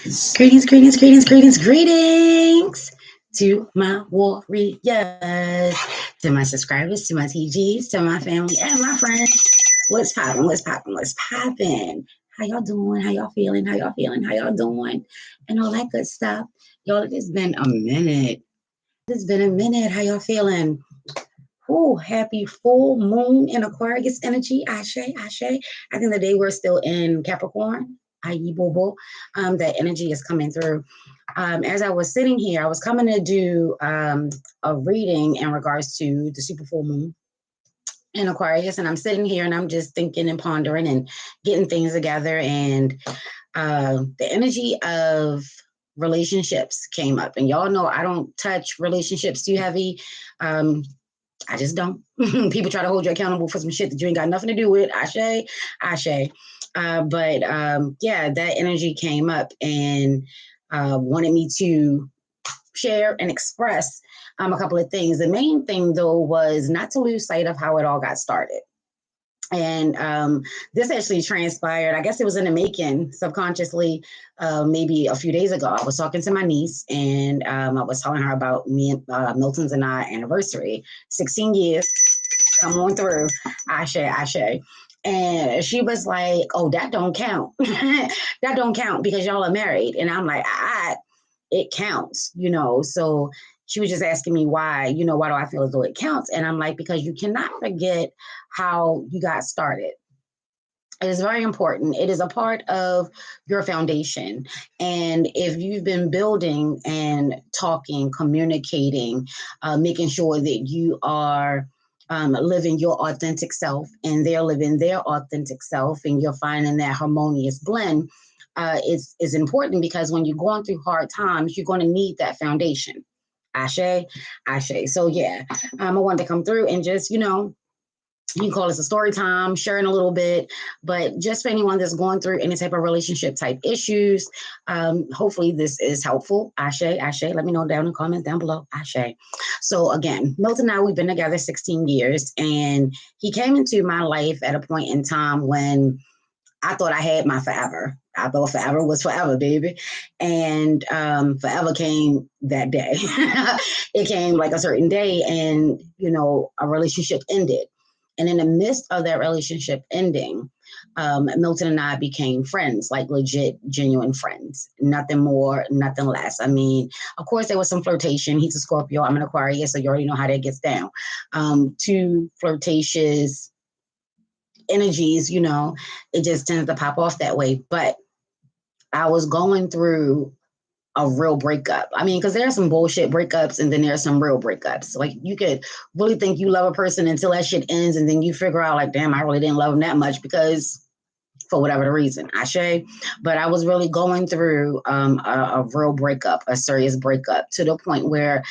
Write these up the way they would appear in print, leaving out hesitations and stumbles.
Greetings to my warriors, to my subscribers, to my TGs, to my family and my friends. What's poppin'? What's poppin'? What's poppin'? How y'all doing? How y'all feeling? How y'all feeling? How y'all doing? And all that good stuff. Y'all, it's been a minute. It's been a minute. How y'all feeling? Ooh, happy full moon in Aquarius energy. Ashe, Ashe. I think the day we're still in Capricorn. Ayi Bobo. That energy is coming through. As I was sitting here, I was coming to do a reading in regards to the super full moon in Aquarius, and I'm sitting here and I'm just thinking and pondering and getting things together. And the energy of relationships came up, and y'all know I don't touch relationships too heavy. I just don't. People try to hold you accountable for some shit that you ain't got nothing to do with. Ashe, Ashe. But yeah, that energy came up and wanted me to share and express a couple of things. The main thing, though, was not to lose sight of how it all got started. And this actually transpired, I guess it was in the making subconsciously, maybe a few days ago. I was talking to my niece and I was telling her about me and Milton's and our anniversary, 16 years, come on through, Ashe, Ashe. And she was like, oh, that don't count. That don't count because y'all are married. And I'm like, it counts, So she was just asking me why, why do I feel as though it counts? And I'm like, because you cannot forget how you got started. It is very important. It is a part of your foundation. And if you've been building and talking, communicating, making sure that you are living your authentic self and they're living their authentic self and you're finding that harmonious blend, is important because when you're going through hard times, you're going to need that foundation. Ashe, Ashe. So yeah, I wanted to come through and just, you can call this a story time, sharing a little bit, but just for anyone that's going through any type of relationship type issues, hopefully this is helpful. Ashe, Ashe. Let me know down in the comments down below. Ashe. So again, Milton and I, we've been together 16 years, and he came into my life at a point in time when I thought I had my forever. I thought forever was forever, baby. And forever came that day. It came like a certain day, and, a relationship ended. And in the midst of that relationship ending, Milton and I became friends, like legit, genuine friends. Nothing more, nothing less. I mean, of course, there was some flirtation. He's a Scorpio. I'm an Aquarius, so you already know how that gets down. Two flirtatious energies, it just tends to pop off that way. But I was going through a real breakup. I mean, because there are some bullshit breakups and then there's some real breakups. Like you could really think you love a person until that shit ends and then you figure out like, damn, I really didn't love them that much because for whatever the reason, Ashe. But I was really going through a real breakup, a serious breakup to the point where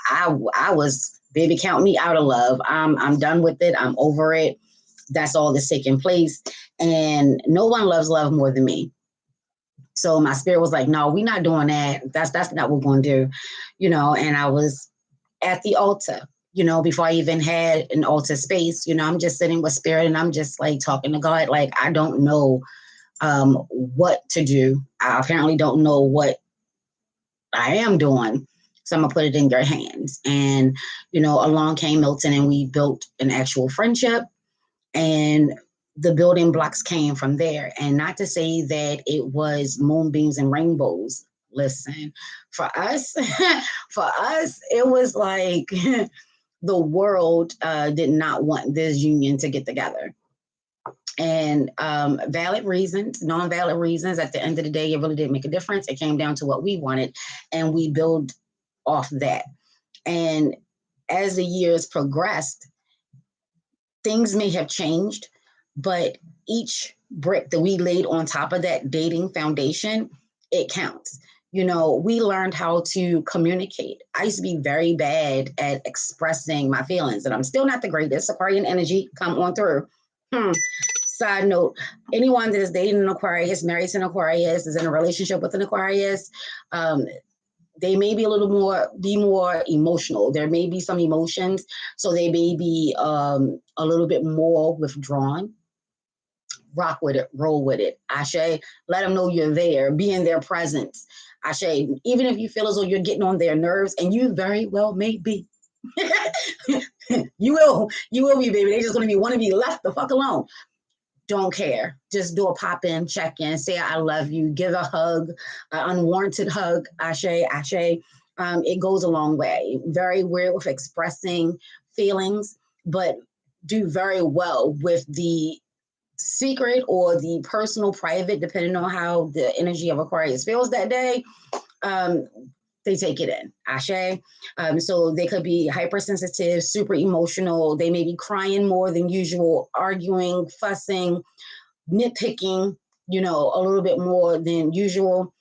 I was, baby, count me out of love. I'm done with it. I'm over it. That's all that's taking place. And no one loves love more than me. So my spirit was like, no, we're not doing that. That's not what we're going to do, and I was at the altar, before I even had an altar space, I'm just sitting with spirit and I'm just like talking to God. Like, I don't know what to do. I apparently don't know what I am doing. So I'm going to put it in your hands. And, along came Milton and we built an actual friendship. And the building blocks came from there. And not to say that it was moonbeams and rainbows. Listen, for us, it was like the world did not want this union to get together. And valid reasons, non-valid reasons, at the end of the day, it really didn't make a difference. It came down to what we wanted, and we build off that. And as the years progressed, things may have changed, but each brick that we laid on top of that dating foundation, it counts. We learned how to communicate. I used to be very bad at expressing my feelings, and I'm still not the greatest. Aquarian energy, come on through. Side note, anyone that is dating an Aquarius, married to an Aquarius, is in a relationship with an Aquarius, they may be be more emotional. There may be some emotions, so they may be a little bit more withdrawn. rock with it, roll with it. Ashe, let them know you're there, be in their presence. Ashe, even if you feel as though you're getting on their nerves, and you very well may be. you will be, baby. They just gonna want to be left the fuck alone. Don't care. Just do a pop-in, check-in, say I love you, give a hug, an unwarranted hug. Ashe, ashe. It goes a long way. Very weird with expressing feelings, but do very well with the secret or the personal, private, depending on how the energy of Aquarius feels that day. They take it in. Ashe. So they could be hypersensitive, super emotional. They may be crying more than usual, arguing, fussing, nitpicking, you know, a little bit more than usual.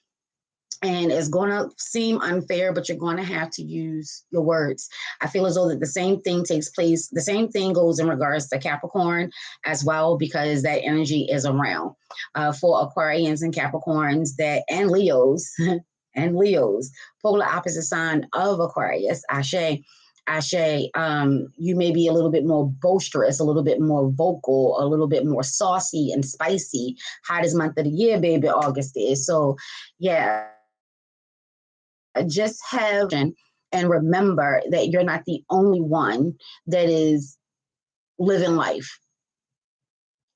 And it's going to seem unfair, but you're going to have to use your words. I feel as though that the same thing takes place. The same thing goes in regards to Capricorn as well, because that energy is around for Aquarians and Capricorns and Leos and Leos, polar opposite sign of Aquarius. Ashe. Ashe, you may be a little bit more boisterous, a little bit more vocal, a little bit more saucy and spicy. Hottest month of the year, baby, August is. So, yeah. Just have and remember that you're not the only one that is living life.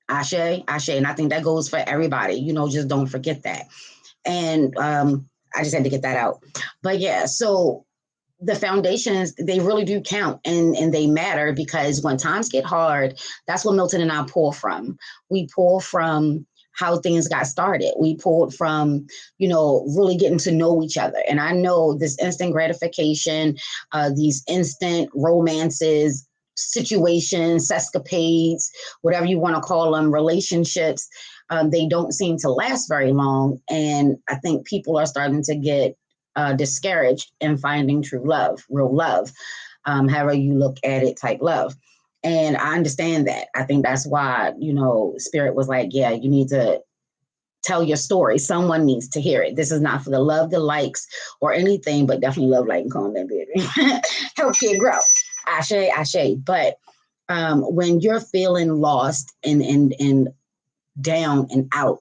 Ashe, ashe. And I think that goes for everybody. You know, just don't forget that. And I just had to get that out. But yeah, so the foundations, they really do count and they matter, because when times get hard, that's what Milton and I pull from. We pull from how things got started. We pulled from, you know, really getting to know each other. And I know this instant gratification, these instant romances, situations, sescapades, whatever you want to call them, relationships, they don't seem to last very long. And I think people are starting to get discouraged in finding true love, real love, however you look at it, type love. And I understand that. I think that's why, you know, Spirit was like, yeah, you need to tell your story. Someone needs to hear it. This is not for the love, the likes, or anything, but definitely love, like, and comment, baby. Help kid grow. Ashe, ashe. But when you're feeling lost and down and out,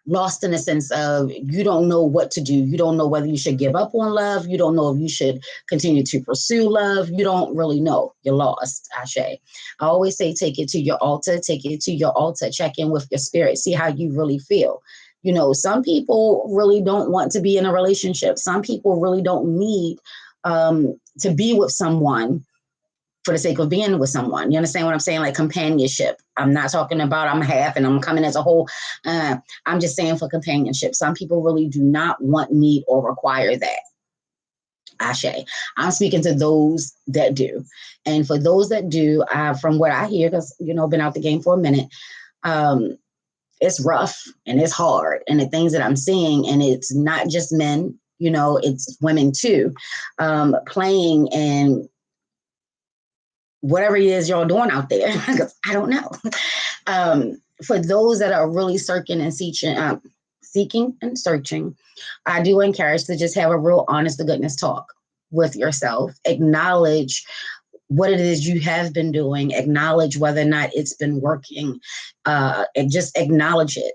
lost in the sense of you don't know what to do. You don't know whether you should give up on love. You don't know if you should continue to pursue love. You don't really know. You're lost, Ashe. I always say, take it to your altar, check in with your spirit, see how you really feel. You know, some people really don't want to be in a relationship. Some people really don't need to be with someone for the sake of being with someone. You understand what I'm saying? Like companionship. I'm not talking about I'm half and I'm coming as a whole. I'm just saying for companionship. Some people really do not want, need, or require that. Ashe. I'm speaking to those that do. And for those that do, from what I hear, because, you know, been out the game for a minute, it's rough and it's hard. And the things that I'm seeing, and it's not just men, you know, it's women too, playing and whatever it is y'all doing out there, because I don't know. For those that are really seeking and searching, I do encourage to just have a real honest to goodness talk with yourself. Acknowledge what it is you have been doing. Acknowledge whether or not it's been working. And just acknowledge it.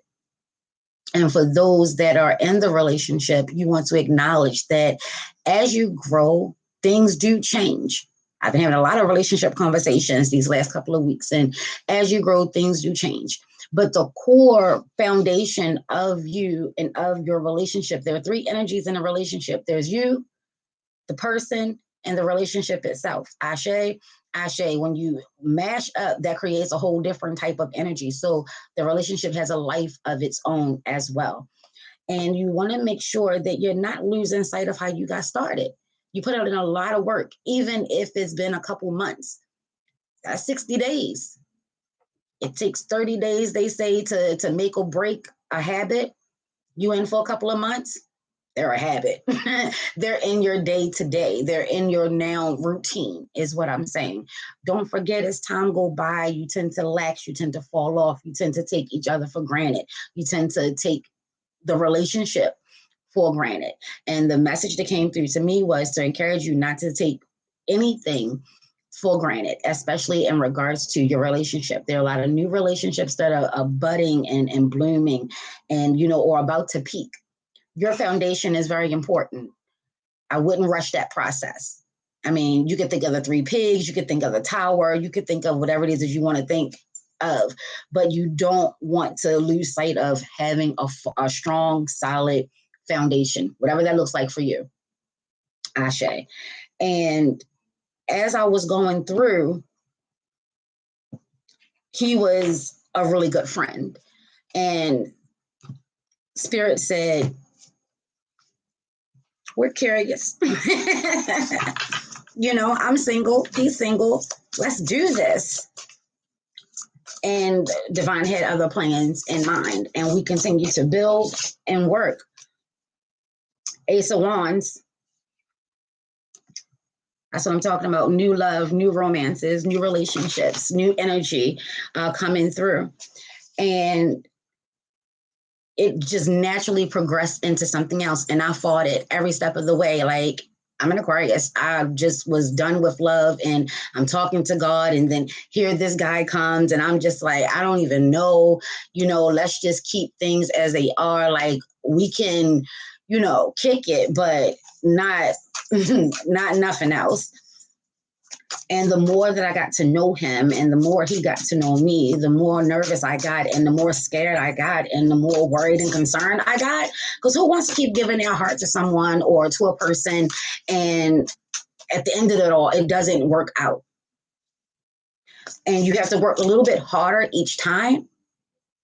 And for those that are in the relationship, you want to acknowledge that as you grow, things do change. I've been having a lot of relationship conversations these last couple of weeks. And as you grow, things do change. But the core foundation of you and of your relationship, there are three energies in a relationship. There's you, the person, and the relationship itself. Ashe, ashe. When you mash up, that creates a whole different type of energy. So the relationship has a life of its own as well. And you want to make sure that you're not losing sight of how you got started. You put out in a lot of work, even if it's been a couple months. That's 60 days. It takes 30 days, they say, to make or break a habit. You in for a couple of months, they're a habit. They're in your day to day. They're in your now routine, is what I'm saying. Don't forget, as time go by, you tend to lax, you tend to fall off, you tend to take each other for granted. You tend to take the relationship for granted. And the message that came through to me was to encourage you not to take anything for granted, especially in regards to your relationship. There are a lot of new relationships that are budding and blooming and, or about to peak. Your foundation is very important. I wouldn't rush that process. I mean, you could think of the three pigs, you could think of the tower, you could think of whatever it is that you want to think of, but you don't want to lose sight of having a strong, solid foundation, whatever that looks like for you. Ashe. And as I was going through, he was a really good friend. And Spirit said, we're curious. I'm single, he's single. Let's do this. And Divine had other plans in mind. And we continue to build and work. Ace of Wands. That's what I'm talking about. New love, new romances, new relationships, new energy coming through. And it just naturally progressed into something else. And I fought it every step of the way. Like, I'm an Aquarius. I just was done with love and I'm talking to God. And then here this guy comes and I'm just like, I don't even know, let's just keep things as they are. Like, we can, kick it, but not nothing else. And the more that I got to know him and the more he got to know me, the more nervous I got and the more scared I got and the more worried and concerned I got. Because who wants to keep giving their heart to someone or to a person and at the end of it all, it doesn't work out? And you have to work a little bit harder each time.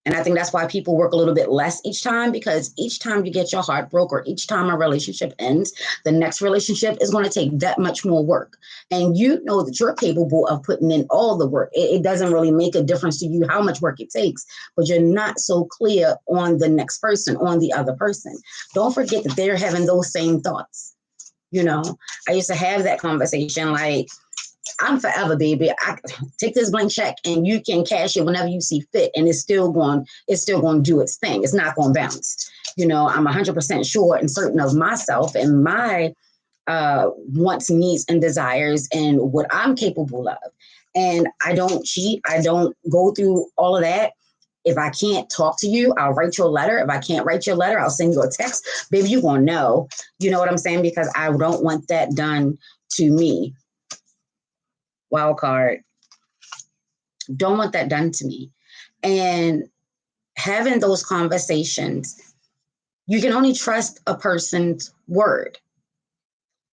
And I think that's why people work a little bit less each time, because each time you get your heart broke or each time a relationship ends, the next relationship is going to take that much more work. And you know that you're capable of putting in all the work. It doesn't really make a difference to you how much work it takes, but you're not so clear on the next person, on the other person. Don't forget that they're having those same thoughts. I used to have that conversation like, I'm forever, baby. I take this blank check and you can cash it whenever you see fit. And it's still going to do its thing. It's not going to bounce. I'm 100% sure and certain of myself and my wants, needs, and desires and what I'm capable of. And I don't cheat. I don't go through all of that. If I can't talk to you, I'll write you a letter. If I can't write you a letter, I'll send you a text. Baby, you're going to know. You know what I'm saying? Because I don't want that done to me. Wild card. Don't want that done to me. And having those conversations, you can only trust a person's word.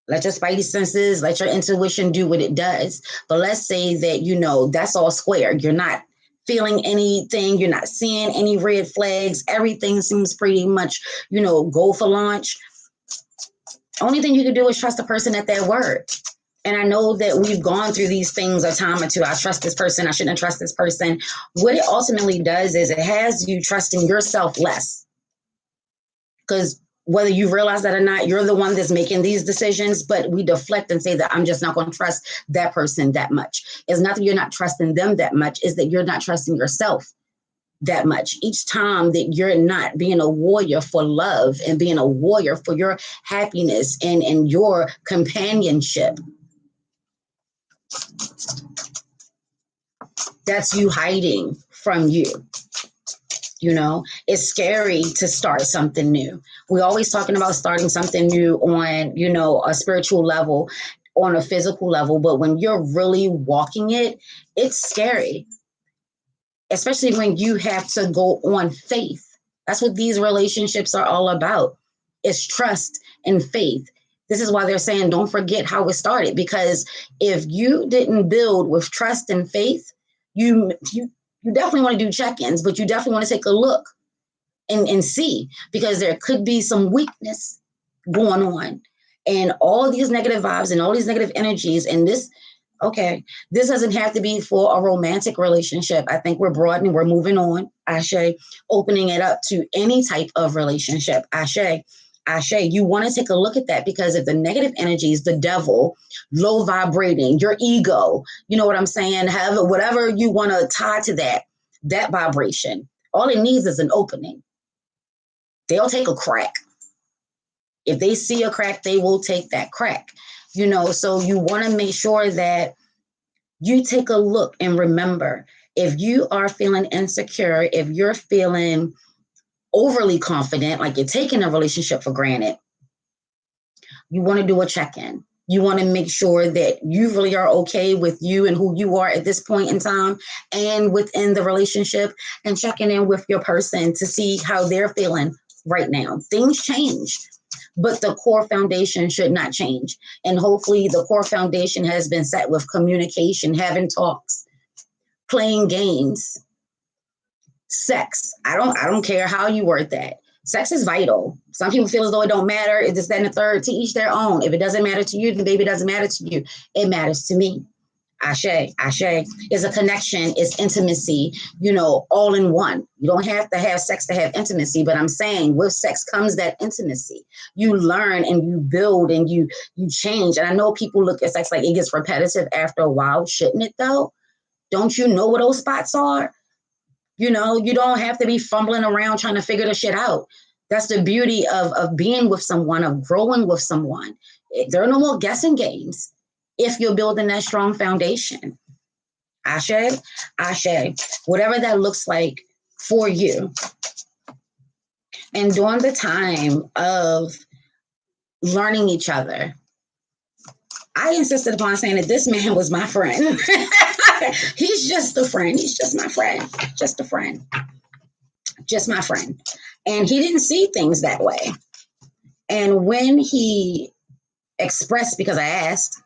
Let your spidey senses, let your intuition do what it does. But let's say that, that's all square. You're not feeling anything. You're not seeing any red flags. Everything seems pretty much, go for launch. Only thing you can do is trust the person at their word. And I know that we've gone through these things a time or two. I trust this person. I shouldn't trust this person. What it ultimately does is it has you trusting yourself less. Because whether you realize that or not, you're the one that's making these decisions. But we deflect and say that I'm just not going to trust that person that much. It's not that you're not trusting them that much. It's that you're not trusting yourself that much. Each time that you're not being a warrior for love and being a warrior for your happiness and your companionship, that's you hiding from you. It's scary to start something new. We're always talking about starting something new on, a spiritual level, on a physical level. But when you're really walking it, it's scary, especially when you have to go on faith. That's what these relationships are all about. It's trust and faith. This is why they're saying, don't forget how it started, because if you didn't build with trust and faith, you definitely want to do check-ins, but you definitely want to take a look and see, because there could be some weakness going on and all these negative vibes and all these negative energies. And this doesn't have to be for a romantic relationship. I think we're broadening, we're moving on, Ashe, opening it up to any type of relationship, Ashe. You want to take a look at that, because if the negative energies, the devil, low vibrating, your ego, you know what I'm saying, have whatever you want to tie to that vibration, all it needs is an opening. They'll take a crack. If they see a crack, they will take that crack, so you want to make sure that You take a look and remember, if you are feeling insecure, if you're feeling overly confident, like you're taking a relationship for granted, you want to do a check-in. You want to make sure that you really are okay with you and who you are at this point in time and within the relationship, and checking in with your person to see how they're feeling right now. Things change, but the core foundation should not change. And hopefully the core foundation has been set with communication, having talks, playing games, sex. I don't care how you word that. Sex is vital. Some people feel as though it don't matter. It's this, that, and the third. To each their own. If it doesn't matter to you, then baby, it doesn't matter to you. It matters to me. Ashe, Ashe is a connection, is intimacy, all in one. You don't have to have sex to have intimacy, but I'm saying with sex comes that intimacy. You learn and you build and you change. And I know people look at sex like it gets repetitive after a while. Shouldn't it though? Don't you know what those spots are? You don't have to be fumbling around trying to figure the shit out. That's the beauty of being with someone, of growing with someone. There are no more guessing games if you're building that strong foundation. Ashe, Ashe, whatever that looks like for you. And during the time of learning each other, I insisted upon saying that this man was my friend. He's just a friend. He's just my friend. Just a friend. Just my friend. And he didn't see things that way. And when he expressed, because I asked,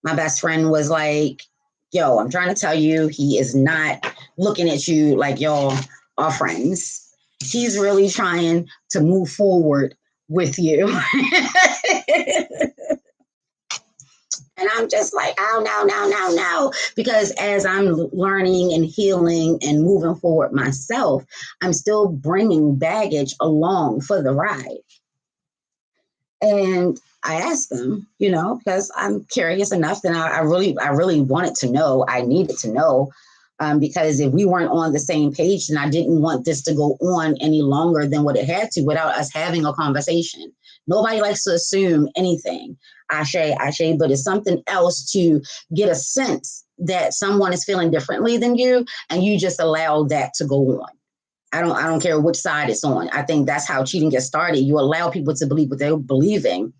my best friend was like, yo, I'm trying to tell you, he is not looking at you like y'all are friends. He's really trying to move forward with you. And I'm just like, oh, no. Because as I'm learning and healing and moving forward myself, I'm still bringing baggage along for the ride. And I asked them, because I'm curious enough that I really wanted to know. I needed to know, because if we weren't on the same page, then I didn't want this to go on any longer than what it had to without us having a conversation. Nobody likes to assume anything. Ashe, but it's something else to get a sense that someone is feeling differently than you, and you just allow that to go on. I don't care which side it's on. I think that's how cheating gets started. You allow people to believe what they're believing.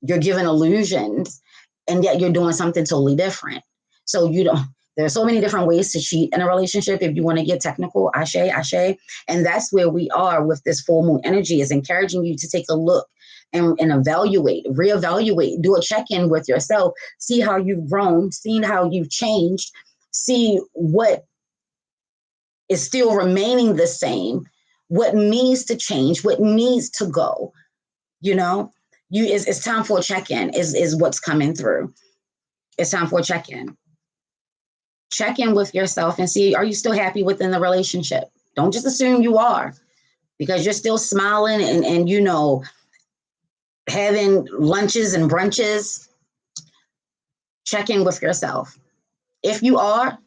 You're given illusions, and yet you're doing something totally different. So there are so many different ways to cheat in a relationship. If you want to get technical, Ashe. And that's where we are with this full moon energy, is encouraging you to take a look and reevaluate, do a check-in with yourself, see how you've grown, see how you've changed, see what is still remaining the same, what needs to change, what needs to go. It's time for a check-in is what's coming through. It's time for a check-in. Check in with yourself and see, are you still happy within the relationship? Don't just assume you are, because you're still smiling and having lunches and brunches. Check in with yourself. If you are,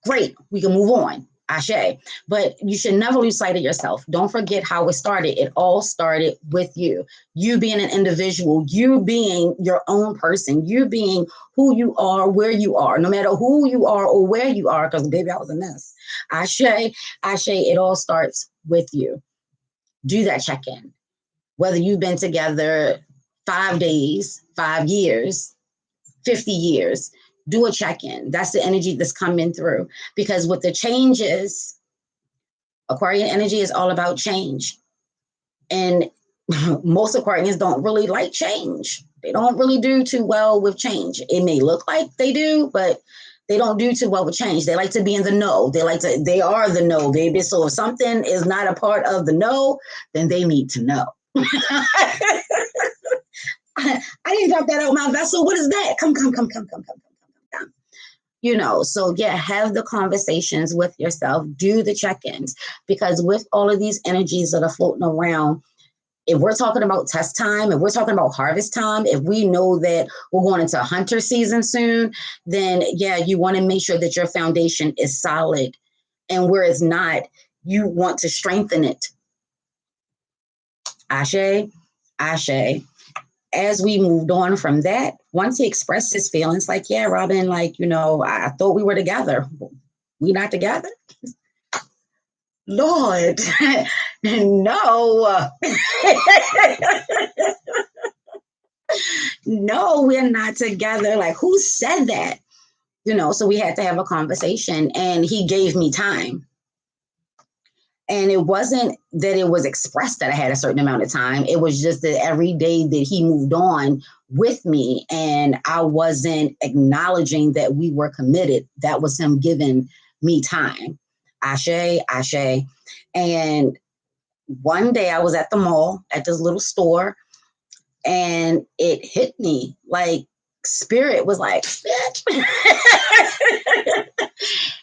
great, we can move on. Ashe. But you should never lose sight of yourself. Don't forget how it started. It all started with you. You being an individual, you being your own person, you being who you are, where you are, no matter who you are or where you are, because baby, I was a mess. Ashe, it all starts with you. Do that check-in. Whether you've been together 5 days, 5 years, 50 years, do a check-in. That's the energy that's coming through. Because with the changes, Aquarian energy is all about change. And most Aquarians don't really like change. They don't really do too well with change. It may look like they do, but they don't do too well with change. They like to be in the know. They are the know, baby. So if something is not a part of the know, then they need to know. I didn't drop that out my vessel. What is that? Come. So yeah, have the conversations with yourself, do the check-ins, because with all of these energies that are floating around, if we're talking about test time, if we're talking about harvest time, if we know that we're going into hunter season soon, then yeah, you want to make sure that your foundation is solid. And where it's not, you want to strengthen it. Ashe. as we moved on from that, once he expressed his feelings, like, yeah, Robin, like, I thought we were together. We not together? Lord, no. No, we're not together. Like, who said that? So we had to have a conversation, and he gave me time. And it wasn't that it was expressed that I had a certain amount of time. It was just that every day that he moved on with me and I wasn't acknowledging that we were committed, that was him giving me time. Ashe, ashe. And one day I was at the mall at this little store, and it hit me like spirit was like, bitch.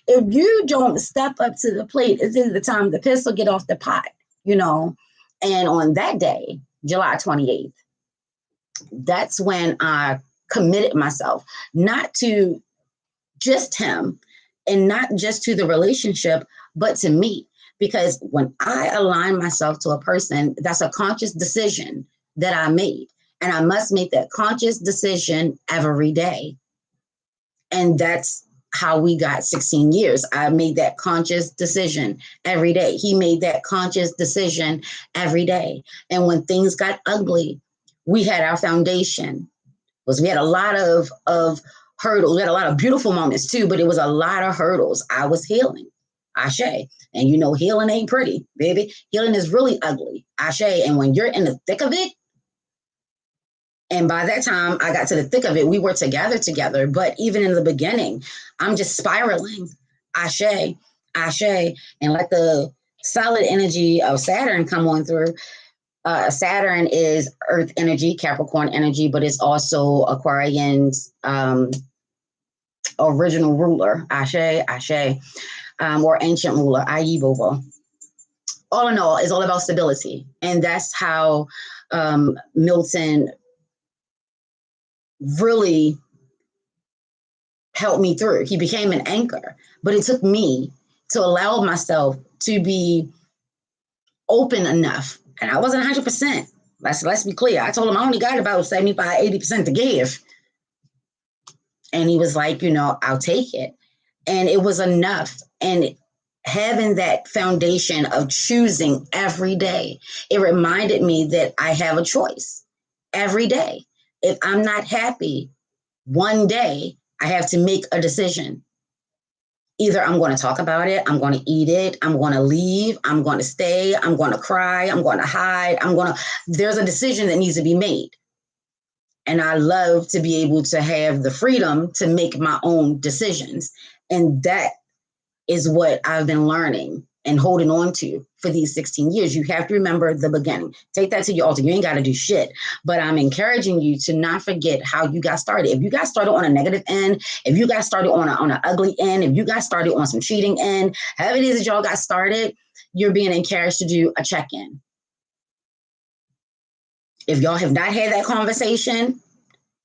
If you don't step up to the plate, this is the time the pistol get off the pot, And on that day, July 28th, that's when I committed myself, not to just him and not just to the relationship, but to me. Because when I align myself to a person, that's a conscious decision that I made. And I must make that conscious decision every day. And that's how we got 16 years. I made that conscious decision every day. He made that conscious decision every day. And when things got ugly, we had our foundation. We had a lot of hurdles. We had a lot of beautiful moments too, but it was a lot of hurdles. I was healing. Ashe. And healing ain't pretty, baby. Healing is really ugly. Ashe. And when you're in the thick of it, and by that time I got to the thick of it, we were together. But even in the beginning, I'm just spiraling. Ashe, ashe. And let the solid energy of Saturn come on through. Saturn is Earth energy, Capricorn energy, but it's also Aquarian's original ruler, Ashe, Ashe, or ancient ruler, Aibobo. All in all, it's all about stability. And that's how Milton really helped me through. He became an anchor, but it took me to allow myself to be open enough. And I wasn't 100%. Let's be clear. I told him I only got about 75, 80% to give. And he was like, I'll take it. And it was enough. And having that foundation of choosing every day, it reminded me that I have a choice every day. If I'm not happy one day, I have to make a decision. Either I'm going to talk about it, I'm going to eat it, I'm going to leave, I'm going to stay, I'm going to cry, I'm going to hide, there's a decision that needs to be made. And I love to be able to have the freedom to make my own decisions. And that is what I've been learning and holding on to for these 16 years. You have to remember the beginning. Take that to your altar. You ain't got to do shit. But I'm encouraging you to not forget how you got started. If you got started on a negative end, if you got started on an ugly end, if you got started on some cheating end, however it is that y'all got started, you're being encouraged to do a check-in. If y'all have not had that conversation,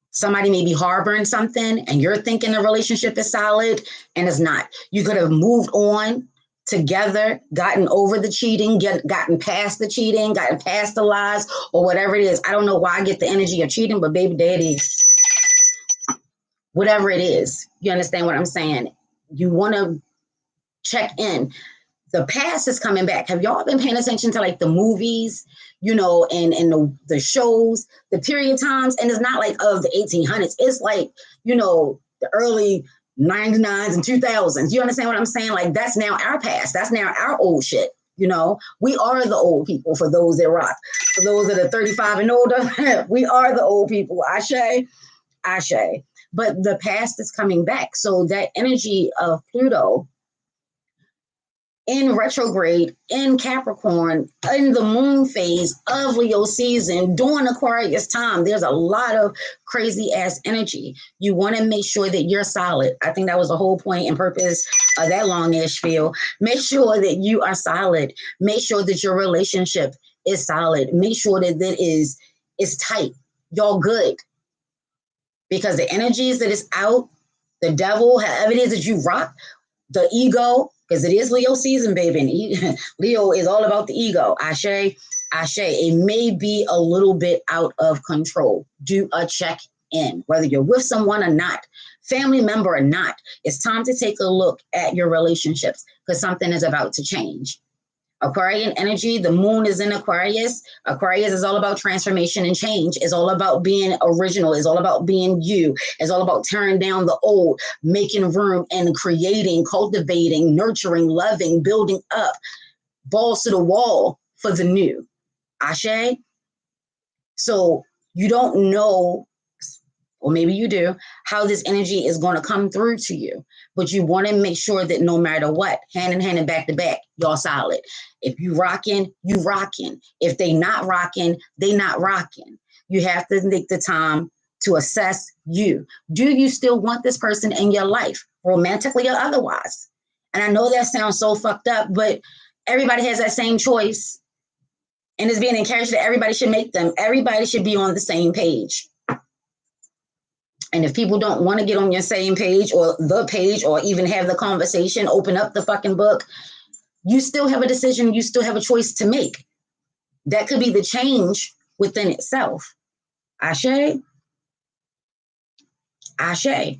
somebody may be harboring something and you're thinking the relationship is solid and it's not. You could have moved on together, gotten over the cheating, gotten past the cheating, gotten past the lies or whatever it is. I don't know why I get the energy of cheating, but baby, there it is. Whatever it is, you understand what I'm saying? You want to check in. The past is coming back. Have y'all been paying attention to like the movies, and the shows, the period times? And it's not like of the 1800s. It's like, the early 99s and 2000s. You understand what I'm saying? Like that's now our past. That's now our old shit. We are the old people for those that rock. For those that are 35 and older, we are the old people. Ashe, ashe. But the past is coming back. So that energy of Pluto in retrograde, in Capricorn, in the moon phase of Leo season, during Aquarius time, there's a lot of crazy ass energy. You want to make sure that you're solid. I think that was the whole point and purpose of that long-ish spiel. Make sure that you are solid. Make sure that your relationship is solid. Make sure that it is tight. Y'all good. Because the energies that is out, the devil, however it is that you rock, the ego, because it is Leo season, baby. And Leo is all about the ego. Ashe, Ashe, it may be a little bit out of control. Do a check in, whether you're with someone or not, family member or not. It's time to take a look at your relationships because something is about to change. Aquarian energy, the moon is in Aquarius. Aquarius is all about transformation and change. It's all about being original. It's all about being you. It's all about tearing down the old, making room and creating, cultivating, nurturing, loving, building up, balls to the wall for the new. Ashe? So you don't know, or maybe you do, how this energy is going to come through to you. But you want to make sure that no matter what, hand in hand and back to back, y'all solid. If you rocking, you rocking. If they not rocking, they not rocking. You have to take the time to assess you. Do you still want this person in your life, romantically or otherwise? And I know that sounds so fucked up, but everybody has that same choice. And it's being encouraged that everybody should make them. Everybody should be on the same page. And if people don't want to get on your same page or the page or even have the conversation, open up the fucking book, you still have a decision. You still have a choice to make. That could be the change within itself. Ashe. Ashe.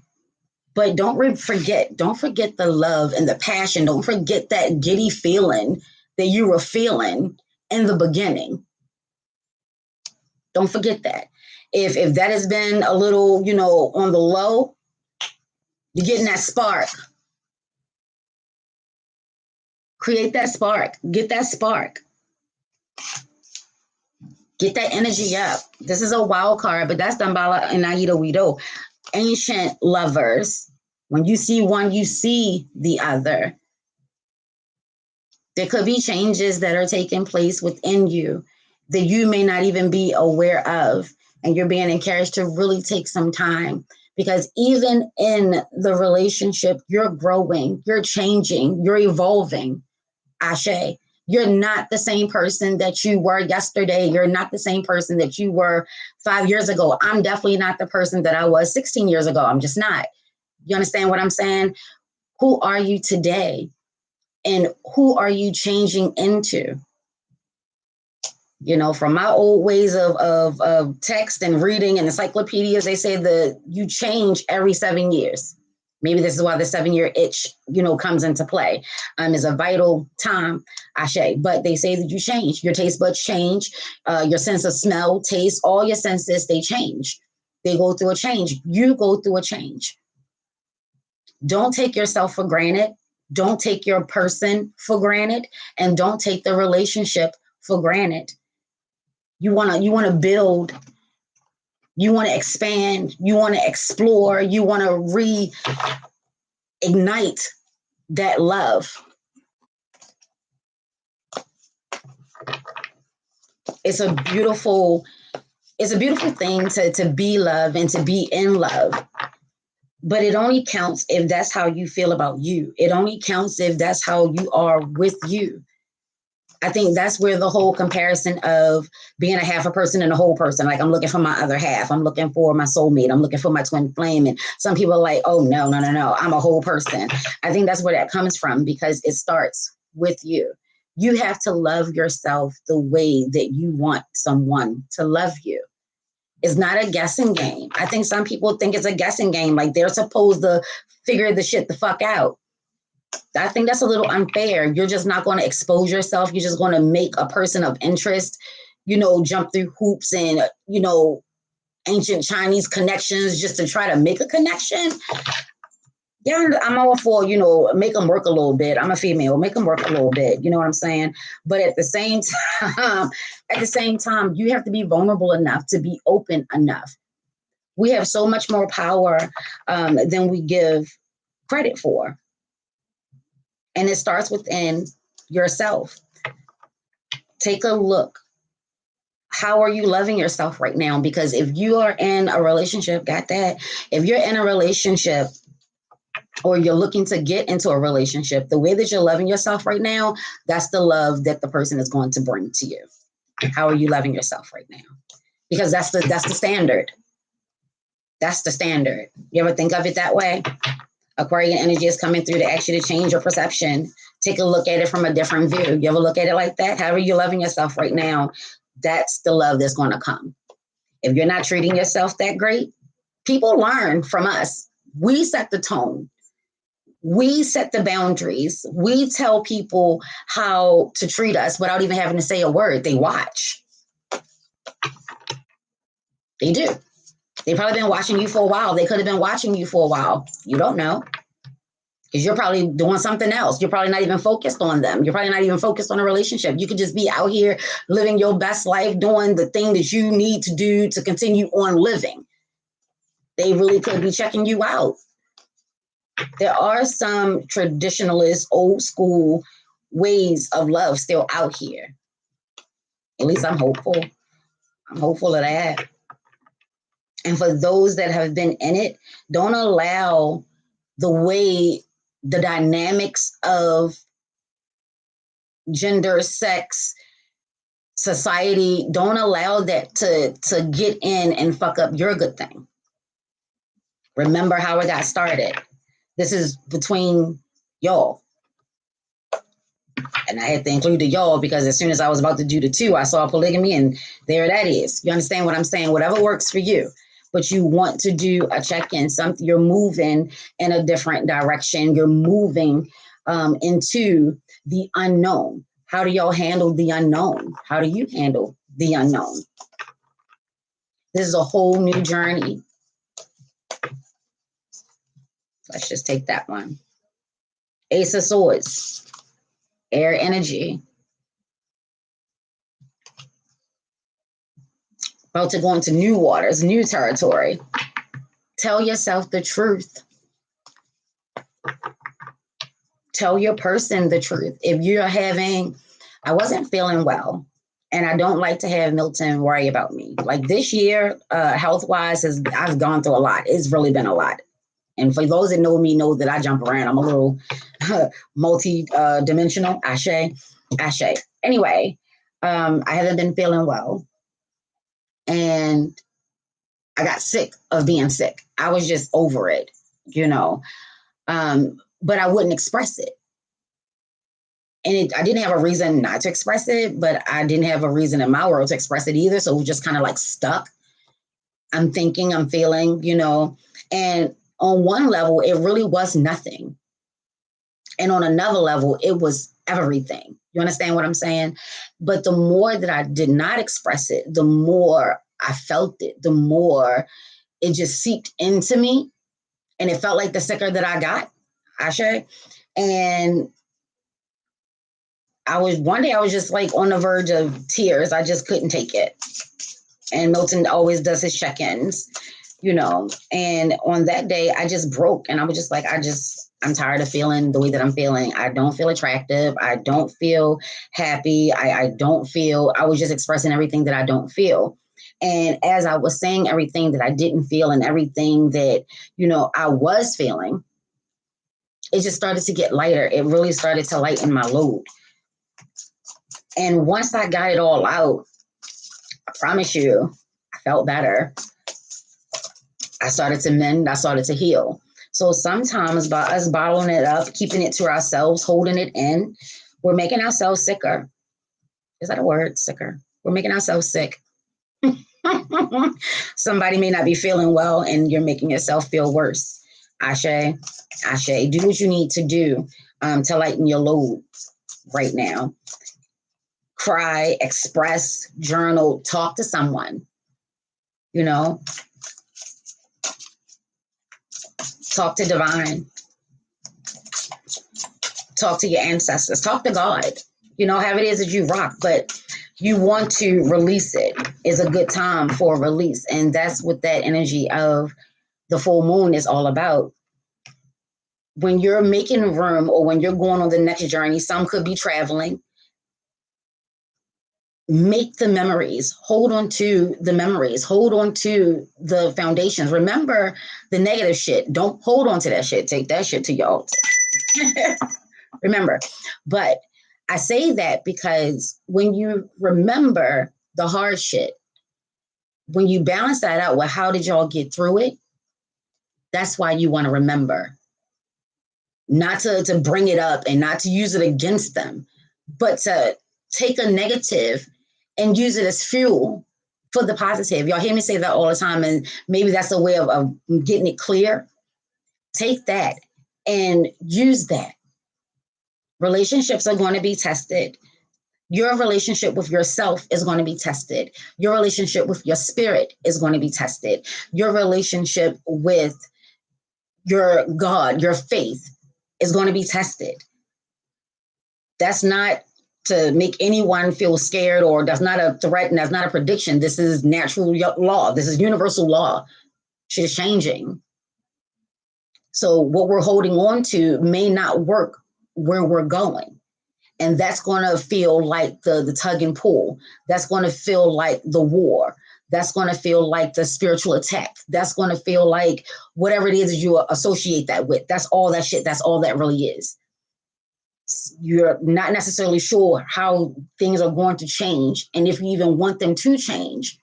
But don't forget the love and the passion. Don't forget that giddy feeling that you were feeling in the beginning. Don't forget that. If that has been a little, on the low, you're getting that spark. Create that spark. Get that spark. Get that energy up. This is a wild card, but that's Dambala and Aida Wido. Ancient lovers. When you see one, you see the other. There could be changes that are taking place within you that you may not even be aware of. And you're being encouraged to really take some time because even in the relationship, you're growing, you're changing, you're evolving. Ashe, you're not the same person that you were yesterday. You're not the same person that you were 5 years ago. I'm definitely not the person that I was 16 years ago. I'm just not. You understand what I'm saying? Who are you today? And who are you changing into? From my old ways of text and reading and encyclopedias, they say that you change every 7 years. Maybe this is why the 7-year itch, comes into play. Is a vital time, Ashe. But they say that you change. Your taste buds change. Your sense of smell, taste, all your senses, they change. They go through a change. You go through a change. Don't take yourself for granted. Don't take your person for granted. And don't take the relationship for granted. You want to build, you want to expand, you want to explore, you want to reignite that love. It's a beautiful thing to be love and to be in love. But it only counts if that's how you feel about you. It only counts if that's how you are with you. I think that's where the whole comparison of being a half a person and a whole person, like I'm looking for my other half, I'm looking for my soulmate, I'm looking for my twin flame. And some people are like, oh, no, I'm a whole person. I think that's where that comes from because it starts with you. You have to love yourself the way that you want someone to love you. It's not a guessing game. I think some people think it's a guessing game, like they're supposed to figure the shit the fuck out. I think that's a little unfair. You're just not going to expose yourself. You're just going to make a person of interest, jump through hoops and, ancient Chinese connections just to try to make a connection. Yeah, I'm all for, make them work a little bit. I'm a female, make them work a little bit. You know what I'm saying? But at the same time, you have to be vulnerable enough to be open enough. We have so much more power than we give credit for. And it starts within yourself. Take a look. How are you loving yourself right now? Because if you are in a relationship, if you're in a relationship or you're looking to get into a relationship, the way that you're loving yourself right now, that's the love that the person is going to bring to you. How are you loving yourself right now? Because that's the standard. That's the standard. You ever think of it that way? Aquarian energy is coming through to ask you to change your perception. Take a look at it from a different view. You ever look at it like that? However you're loving yourself right now, that's the love that's going to come. If you're not treating yourself that great, people learn from us. We set the tone. We set the boundaries. We tell people how to treat us without even having to say a word. They watch. They do. They've probably been watching you for a while. They could have been watching you for a while. You don't know. Because you're probably doing something else. You're probably not even focused on them. You're probably not even focused on a relationship. You could just be out here living your best life, doing the thing that you need to do to continue on living. They really could be checking you out. There are some traditionalist, old school ways of love still out here. At least I'm hopeful. I'm hopeful of that. And for those that have been in it, don't allow the way the dynamics of gender, sex, society, don't allow that to get in and fuck up your good thing. Remember how it got started. This is between y'all. And I had to include the y'all because as soon as I was about to do the two, I saw polygamy and there that is. You understand what I'm saying? Whatever works for you. But you want to do a check-in, something you're moving in a different direction. You're moving into the unknown. How do y'all handle the unknown? How do you handle the unknown? This is a whole new journey. Let's just take that one. Ace of Swords, air energy. About to go into new waters, new territory. Tell yourself the truth. Tell your person the truth. If you're having, I wasn't feeling well, and I don't like to have Milton worry about me. Like this year, health-wise, I've gone through a lot. It's really been a lot. And for those that know me, know that I jump around. I'm a little multi-dimensional. Ashe. Anyway, I haven't been feeling well. And I got sick of being sick. I was just over it, but I wouldn't express it. And I didn't have a reason not to express it, but I didn't have a reason in my world to express it either. So it was just kind of like stuck. I'm thinking, I'm feeling, and on one level, it really was nothing. And on another level, it was everything. You understand what I'm saying? But the more that I did not express it, the more I felt it, the more it just seeped into me. And it felt like the sicker that I got, Ashe. And one day I was just like on the verge of tears. I just couldn't take it. And Milton always does his check-ins, and on that day I just broke and I was just like, I'm tired of feeling the way that I'm feeling. I don't feel attractive. I don't feel happy. I was just expressing everything that I don't feel. And as I was saying everything that I didn't feel and everything that, I was feeling, it just started to get lighter. It really started to lighten my load. And once I got it all out, I promise you, I felt better. I started to mend. I started to heal. So sometimes by us bottling it up, keeping it to ourselves, holding it in, we're making ourselves sicker. Is that a word? Sicker. We're making ourselves sick. Somebody may not be feeling well and you're making yourself feel worse. Ashe, do what you need to do to lighten your load right now. Cry, express, journal, talk to someone, talk to divine, talk to your ancestors, talk to God, how it is that you rock, but you want to release it. Is a good time for a release. And that's what that energy of the full moon is all about. When you're making room or when you're going on the next journey, some could be traveling. Make the memories, hold on to the memories, hold on to the foundations. Remember the negative shit. Don't hold on to that shit. Take that shit to y'all. Remember, but I say that because when you remember the hard shit, when you balance that out with how did y'all get through it, that's why you want to remember not to bring it up and not to use it against them, but to take a negative and use it as fuel for the positive. Y'all hear me say that all the time, and maybe that's a way of getting it clear. Take that and use that. Relationships are going to be tested. Your relationship with yourself is going to be tested. Your relationship with your spirit is going to be tested. Your relationship with your God, your faith, is going to be tested. That's not to make anyone feel scared, or that's not a threat, and that's not a prediction. This is natural law. This is universal law. Shit is changing. So what we're holding on to may not work where we're going. And that's going to feel like the tug and pull. That's going to feel like the war. That's going to feel like the spiritual attack. That's going to feel like whatever it is that you associate that with. That's all that shit. That's all that really is. You're not necessarily sure how things are going to change. And if you even want them to change,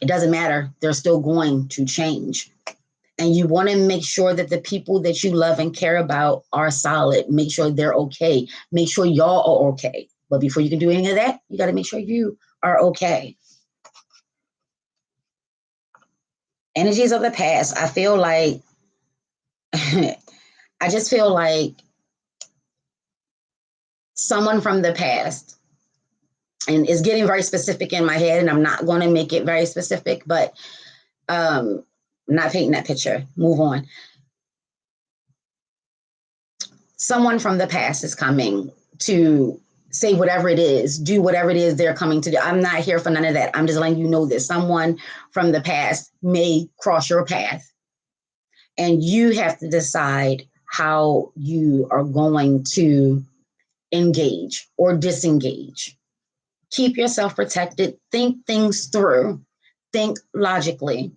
it doesn't matter. They're still going to change. And you want to make sure that the people that you love and care about are solid. Make sure they're okay. Make sure y'all are okay. But before you can do any of that, you got to make sure you are okay. Energies of the past. I feel like, I just feel like someone from the past, and it's getting very specific in my head, and I'm not going to make it very specific, but not painting that picture. Move on. Someone from the past is coming to say whatever it is, do whatever it is they're coming to do. I'm not here for none of that. I'm just letting you know this. Someone from the past may cross your path, and you have to decide how you are going to engage or disengage. Keep yourself protected. Think things through. Think logically.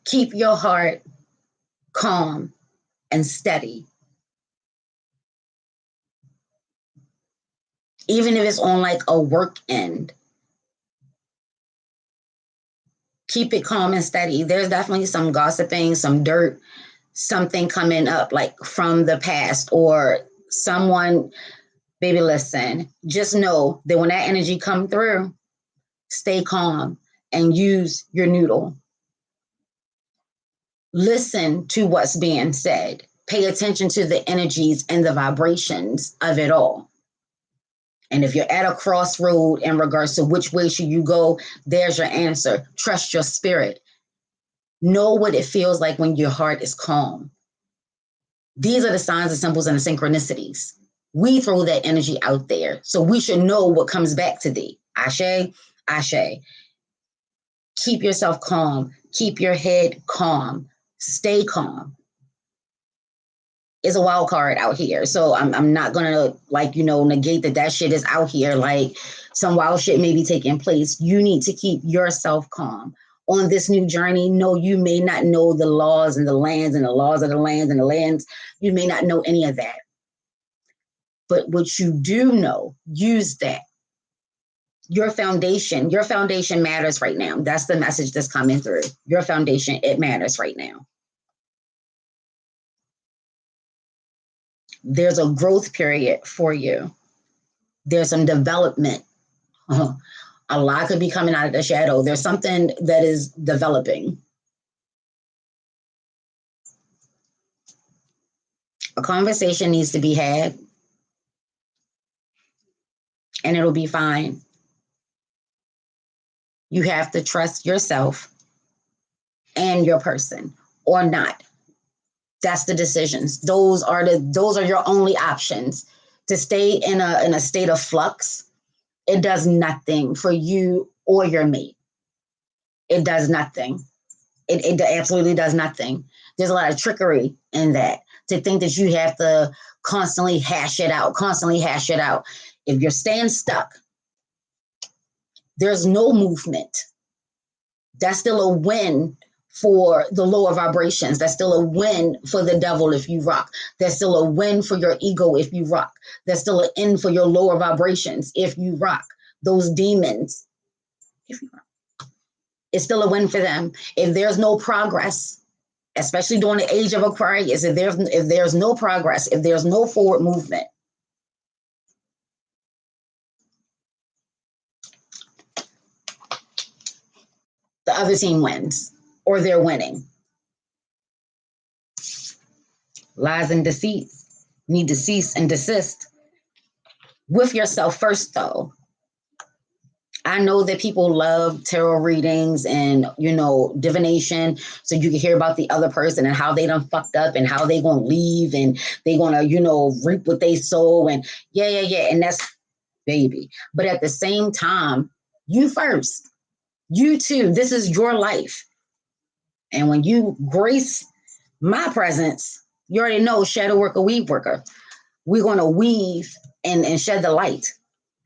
Keep your heart calm and steady. Even if it's on like a work end, keep it calm and steady. There's definitely some gossiping, some dirt, something coming up like from the past, or someone. Baby, listen, just know that when that energy come through, stay calm and use your noodle. Listen to what's being said. Pay attention to the energies and the vibrations of it all. And if you're at a crossroad in regards to which way should you go, there's your answer. Trust your spirit. Know what it feels like when your heart is calm. These are the signs, the symbols, and the synchronicities. We throw that energy out there, so we should know what comes back to thee. Ashe, ashe. Keep yourself calm. Keep your head calm. Stay calm. It's a wild card out here, so I'm not gonna negate that shit is out here. Like, some wild shit may be taking place. You need to keep yourself calm on this new journey. No, you may not know the laws and the lands and the laws of the lands and the lands. You may not know any of that, but what you do know, use that. Your foundation matters right now. That's the message that's coming through. Your foundation, it matters right now. There's a growth period for you. There's some development. A lot could be coming out of the shadow. There's something that is developing. A conversation needs to be had, and it'll be fine. You have to trust yourself and your person, or not. That's the decisions. Those are your only options. To stay in a state of flux, it does nothing for you or your mate. It does nothing. It absolutely does nothing. There's a lot of trickery in that, to think that you have to constantly hash it out. If you're staying stuck, there's no movement. That's still a win for the lower vibrations. That's still a win for the devil if you rock. That's still a win for your ego if you rock. That's still an end for your lower vibrations if you rock. Those demons, if you rock. it's still a win for them. If there's no progress, especially during the age of Aquarius, if there's no progress, if there's no forward movement, the other team wins or they're winning. Lies and deceits need to cease and desist with yourself first, though. I know that people love tarot readings and, divination. So you can hear about the other person and how they done fucked up and how they going to leave and they going to, reap what they sow. And yeah. And that's baby. But at the same time, you first, you too, this is your life. And when you grace my presence, you already know shadow worker, weave worker. We're going to weave and shed the light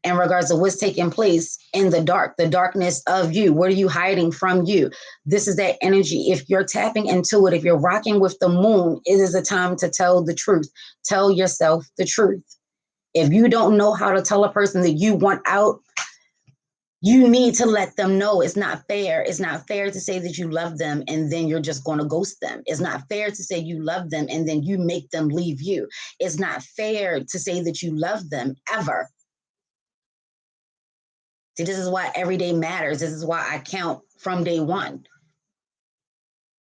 in regards to what's taking place in the darkness of you. What are you hiding from you? This is that energy. If you're tapping into it, if you're rocking with the moon, it is a time to tell the truth. Tell yourself the truth. If you don't know how to tell a person that you want out, you need to let them know it's not fair. It's not fair to say that you love them and then you're just going to ghost them. It's not fair to say you love them and then you make them leave you. It's not fair to say that you love them ever. See, this is why every day matters. This is why I count from day one.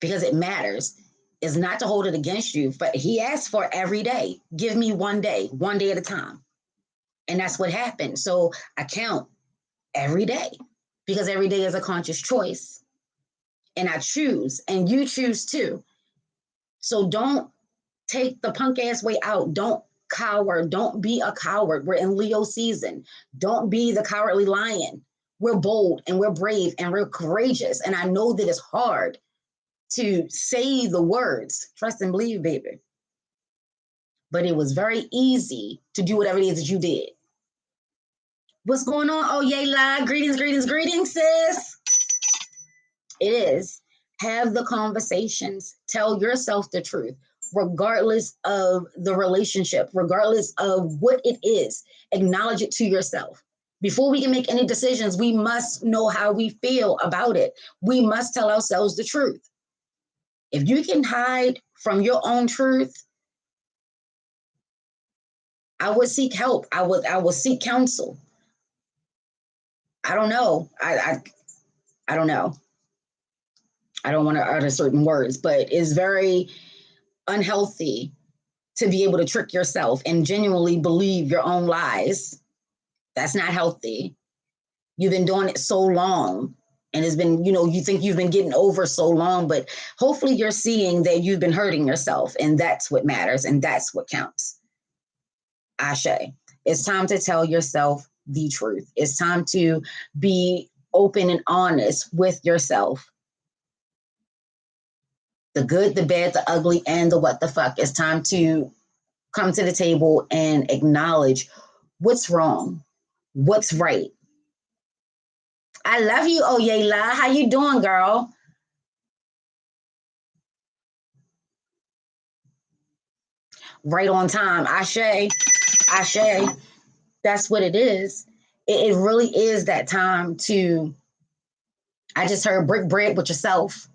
Because it matters. It's not to hold it against you, but he asked for every day. Give me one day at a time. And that's what happened. So I count every day because every day is a conscious choice. And I choose, and you choose too. So don't take the punk ass way out. Don't cower. Don't be a coward. We're in Leo season. Don't be the cowardly lion. We're bold and we're brave and we're courageous. And I know that it's hard to say the words, trust and believe, baby. But it was very easy to do whatever it is that you did. What's going on? Oh, yay, live. Greetings, sis. It is. Have the conversations. Tell yourself the truth, regardless of the relationship, regardless of what it is. Acknowledge it to yourself. Before we can make any decisions, we must know how we feel about it. We must tell ourselves the truth. If you can hide from your own truth, I would seek help. I would seek counsel. I don't know. I don't know. I don't want to utter certain words, but it's very unhealthy to be able to trick yourself and genuinely believe your own lies. That's not healthy. You've been doing it so long and it's been, you think you've been getting over so long, but hopefully you're seeing that you've been hurting yourself and that's what matters and that's what counts. Ashe. It's time to tell yourself the truth. It's time to be open and honest with yourself. The good, the bad, the ugly, and the what the fuck. It's time to come to the table and acknowledge what's wrong, what's right. I love you, Oyela. How you doing, girl? Right on time. Ashe. That's what it is. It really is that time to, I just heard, break bread with yourself.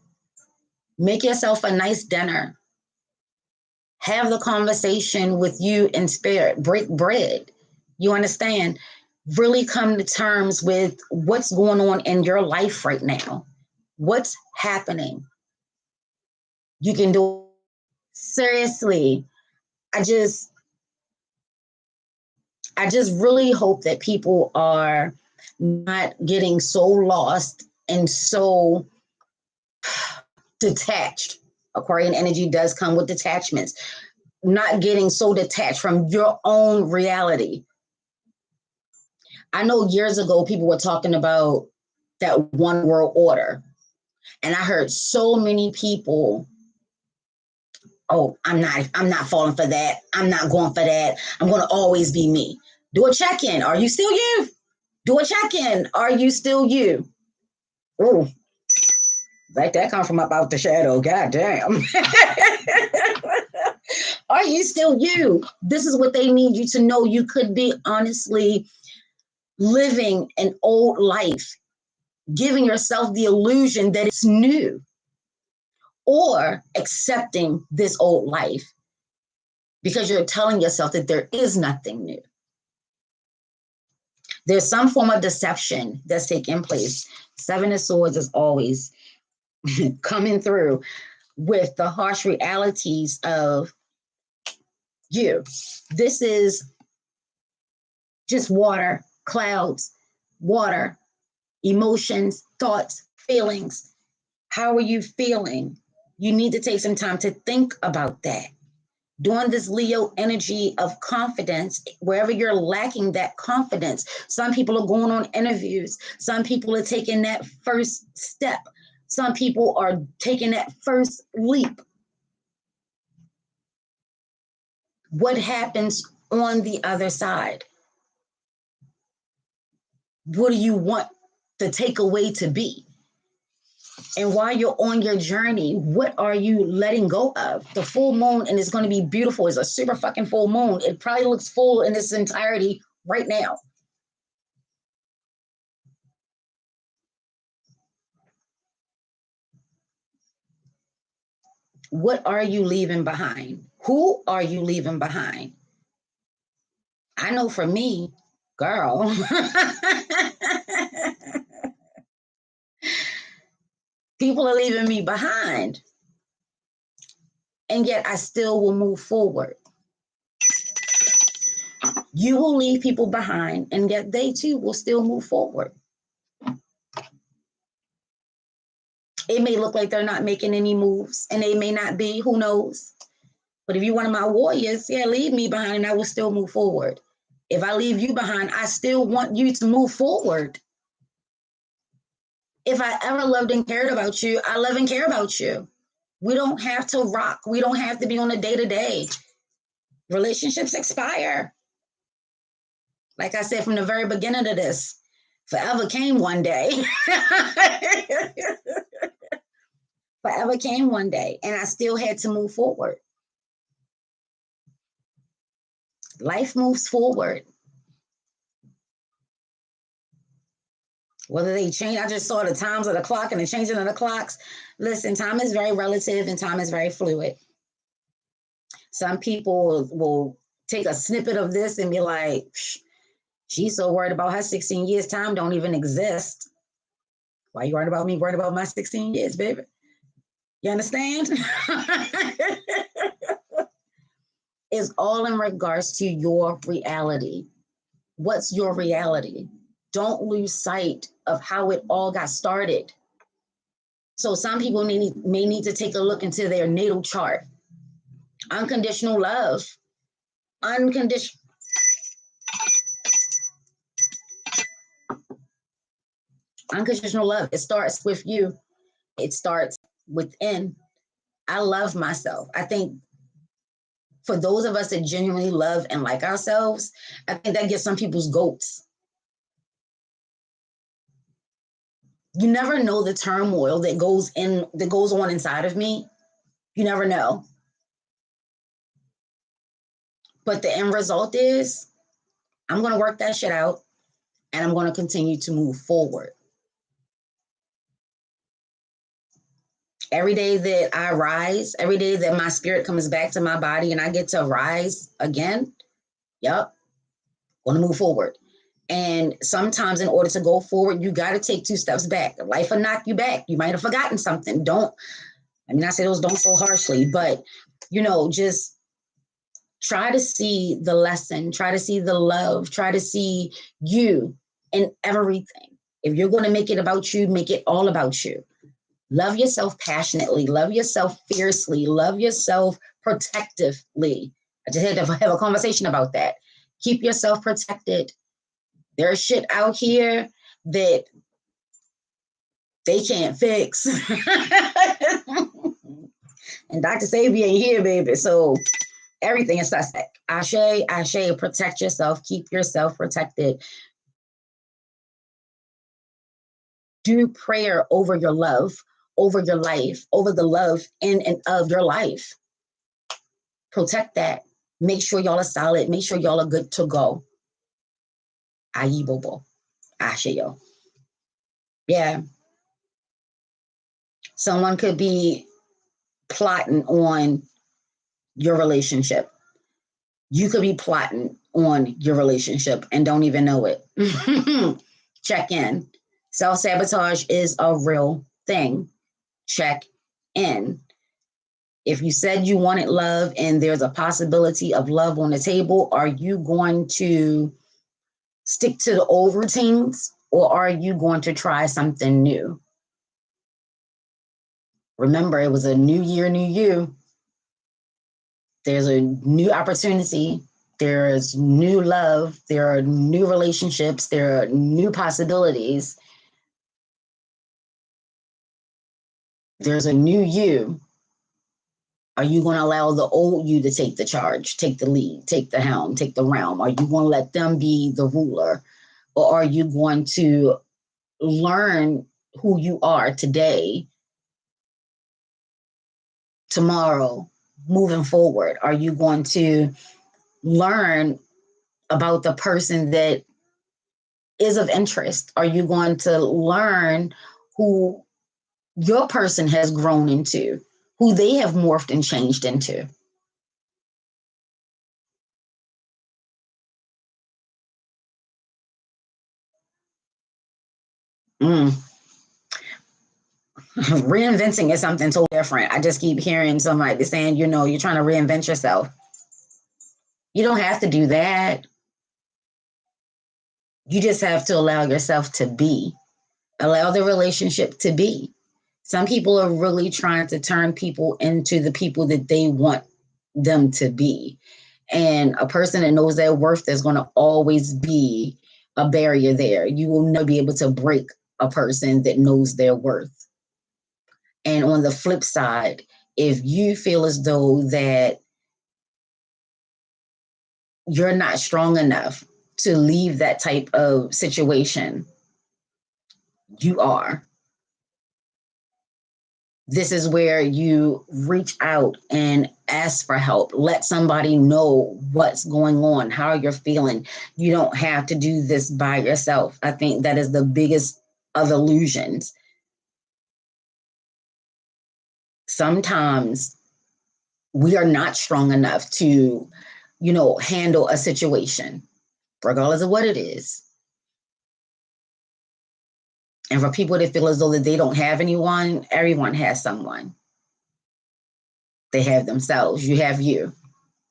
Make yourself a nice dinner. Have the conversation with you in spirit. Break bread. You understand? Really come to terms with what's going on in your life right now. What's happening? You can do. Seriously. I just really hope that people are not getting so lost and so detached. Aquarian energy does come with detachments. Not getting so detached from your own reality. I know years ago people were talking about that one world order. And I heard so many people, oh, I'm not falling for that. I'm not going for that. I'm going to always be me. Do a check-in. Are you still you? Do a check-in. Are you still you? Oh, like that come from up out the shadow. God damn. Are you still you? This is what they need you to know. You could be honestly living an old life. giving yourself the illusion that it's new, or accepting this old life because you're telling yourself that there is nothing new. There's some form of deception that's taking place. Seven of Swords is always coming through with the harsh realities of you. This is just water, clouds, water, emotions, thoughts, feelings. How are you feeling? You need to take some time to think about that. During this Leo energy of confidence, wherever you're lacking that confidence, some people are going on interviews. Some people are taking that first step. Some people are taking that first leap. What happens on the other side? What do you want the takeaway to be? And while you're on your journey, what are you letting go of? The full moon, and it's going to be beautiful. It's a super fucking full moon. It probably looks full in its entirety right now. What are you leaving behind? Who are you leaving behind? I know for me, girl, people are leaving me behind. And yet I still will move forward. You will leave people behind, and yet they too will still move forward. It may look like they're not making any moves, and they may not be, who knows? But if you're one of my warriors, yeah, leave me behind and I will still move forward. If I leave you behind, I still want you to move forward. If I ever loved and cared about you, I love and care about you. We don't have to rock. We don't have to be on a day-to-day. Relationships expire. Like I said from the very beginning of this, forever came one day. Forever came one day, and I still had to move forward. Life moves forward. Whether they change, I just saw the times of the clock and the changing of the clocks. Listen, time is very relative and time is very fluid. Some people will take a snippet of this and be like, she's so worried about her 16 years. Time don't even exist. Why you worried about me? Worried about my 16 years, baby? You understand? It's all in regards to your reality. What's your reality? Don't lose sight of how it all got started. So some people may need to take a look into their natal chart. Unconditional love. Unconditional love. It starts with you. It starts within. I love myself. I think for those of us that genuinely love and like ourselves, I think that gets some people's goats. You never know the turmoil that goes on inside of me. You never know. But the end result is I'm going to work that shit out, and I'm going to continue to move forward. Every day that I rise, every day that my spirit comes back to my body and I get to rise again, yep, going to move forward. And sometimes in order to go forward, you got to take 2 steps back. Life will knock you back. You might have forgotten something. I say those don't so harshly, but, just try to see the lesson, try to see the love, try to see you in everything. If you're going to make it about you, make it all about you. Love yourself passionately, love yourself fiercely, love yourself protectively. I just had to have a conversation about that. Keep yourself protected. There's shit out here that they can't fix. And Dr. Sabi ain't here, baby. So everything is suspect. Ashe, protect yourself. Keep yourself protected. Do prayer over your love, over your life, over the love in and of your life. Protect that. Make sure y'all are solid. Make sure y'all are good to go. Ayi bobo. Ashe yo. Yeah. Someone could be plotting on your relationship. You could be plotting on your relationship and don't even know it. Check in. Self-sabotage is a real thing. Check in. If you said you wanted love and there's a possibility of love on the table, are you going to stick to the old routines or are you going to try something new? Remember, it was a new year, new you. There's a new opportunity. There's new love. There are new relationships. There are new possibilities. There's a new you. Are you going to allow the old you to take the charge, take the lead, take the helm, take the realm? Are you going to let them be the ruler? Or are you going to learn who you are today, tomorrow, moving forward? Are you going to learn about the person that is of interest? Are you going to learn who your person has grown into, who they have morphed and changed into? Mm. Reinventing is something totally different. I just keep hearing somebody saying, you're trying to reinvent yourself. You don't have to do that. You just have to allow yourself to be, allow the relationship to be. Some people are really trying to turn people into the people that they want them to be. And a person that knows their worth, there's going to always be a barrier there. You will never be able to break a person that knows their worth. And on the flip side, if you feel as though that you're not strong enough to leave that type of situation, you are. This is where you reach out and ask for help. Let somebody know what's going on, how you're feeling. You don't have to do this by yourself. I think that is the biggest of illusions. Sometimes we are not strong enough to, handle a situation, regardless of what it is. And for people that feel as though that they don't have anyone, everyone has someone. They have themselves. You have you.